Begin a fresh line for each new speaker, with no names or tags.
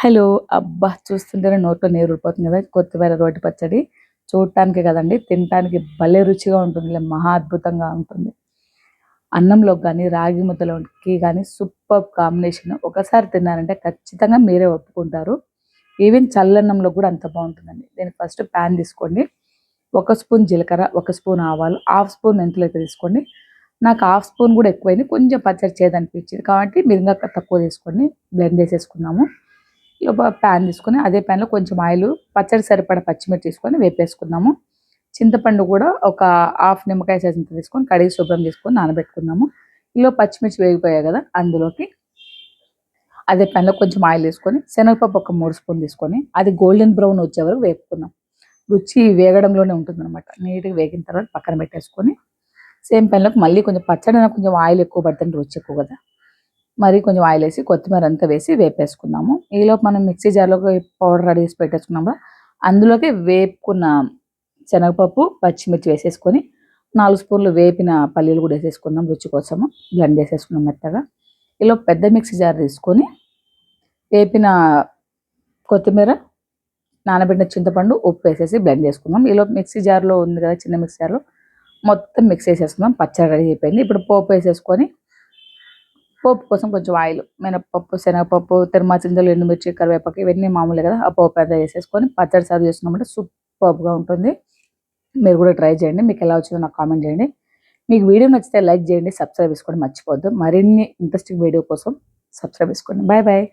Hello! అబ్బా! చూస్తుంటేనే నోట్లో నీరూరిపోతుంది కదా! కొత్తిమీర రోటి పచ్చడి. చూడటానికే కదండీ! తినటానికి భలే రుచిగా ఉంటుందిలే. మహా అద్భుతంగా ఉంటుంది. అన్నంలోకి గాని, రాగి ముద్దలోకి గాని సూపర్బ్ కాంబినేషన్. ఒకసారి తిన్నారంటే ఖచ్చితంగా మీరే ఒప్పుకుంటారు. ఈవెన్ చల్లన్నంలో కూడా అంత బావుంటుందండి. దీనికి ఫస్ట్ పాన్ తీసుకోండి. 1 స్పూన్ జీలకర్ర, 1 స్పూన్ ఆవాలు, హాఫ్ స్పూన్ మెంతులైతే తీసుకోండి. నాకు హాఫ్ స్పూన్ కూడా ఎక్కువైంది. కొంచెం పచ్చడి చేదనిపించింది. కాబట్టి మీరు ఇంకా తక్కువ తీసుకోండి. బ్లెండ్ చేసేసుకున్నాము. ప్యాన్ తీసుకొని అదే ప్యాన్‌లో కొంచెం ఆయిలు, పచ్చడి సరిపడా పచ్చిమిర్చి తీసుకొని వేపేసుకుందాము. చింతపండు కూడా ఒక హాఫ్ నిమ్మకాయ సైజంత తీసుకొని కడిగి శుభ్రం చేసుకొని నానబెట్టుకుందాము. పచ్చిమిర్చి వేగిపోయాయి కదా! అందులోకి అదే ప్యాన్‌లో కొంచెం ఆయిల్ వేసుకొని, శనగపప్పు ఒక 3 స్పూన్లు తీసుకొని, అది గోల్డెన్ బ్రౌన్ వచ్చే వరకు వేపుకుందాం. రుచి వేగడంలోనే ఉంటుందనమాట. నీట్‌గా వేగిన తర్వాత పక్కన పెట్టేసుకొని, సేమ్ ప్యాన్‌లోకి మళ్ళీ కొంచెం పచ్చడి కొంచెం ఆయిల్ ఎక్కువ పడితేనే రుచి ఎక్కువ కదా! మరి కొంచెం ఆయిలేసి కొత్తిమీర అంతా వేసి వేపేసుకుందాము. ఈలోపు మనం మిక్సీ జార్‌లోకి పౌడర్ రెడీ చేసి పెట్టేసుకున్నాం కదా! అందులోకి వేపుకున్న శనగపప్పు, పచ్చిమిర్చి వేసేసుకొని 4 స్పూన్లు వేపిన పల్లీలు కూడా వేసేసుకుందాం రుచి కోసము. బ్లెండ్ చేసేసుకున్నాం మెత్తగా. ఈలోపు పెద్ద మిక్సీ జార్ తీసుకొని వేపిన కొత్తిమీర, నానబెట్టిన చింతపండు, ఉప్పు వేసేసి బ్లెండ్ చేసుకుందాం. ఈలోపు మిక్సీ జార్‌లో ఉంది కదా! చిన్న మిక్సీ జార్‌లో మొత్తం మిక్స్ చేసేసుకుందాం. పచ్చడి రెడీ అయిపోయింది. ఇప్పుడు పోపు వేసేసుకొని పోపు కోసం కొంచెం ఆయిల్, మినపప్పు, శనగపప్పు, తిరుమాచింతలు, ఎండుమిర్చి, కరివేపాకు ఇవన్నీ మామూలే కదా! ఆ పోపు అంతా వేసేసుకొని పచ్చడి సర్వ్ చేసుకున్నామంటే సూపర్బ్‌గా ఉంటుంది. మీరు కూడా ట్రై చేయండి. మీకు ఎలా వచ్చిందో నాకు కామెంట్ చేయండి. మీకు వీడియో నచ్చితే లైక్ చేయండి, సబ్స్క్రైబ్ చేసుకోవడం మర్చిపోవద్దు. మరిన్ని ఇంట్రెస్టింగ్ వీడియో కోసం సబ్స్క్రైబ్ చేసుకోండి. Bye bye.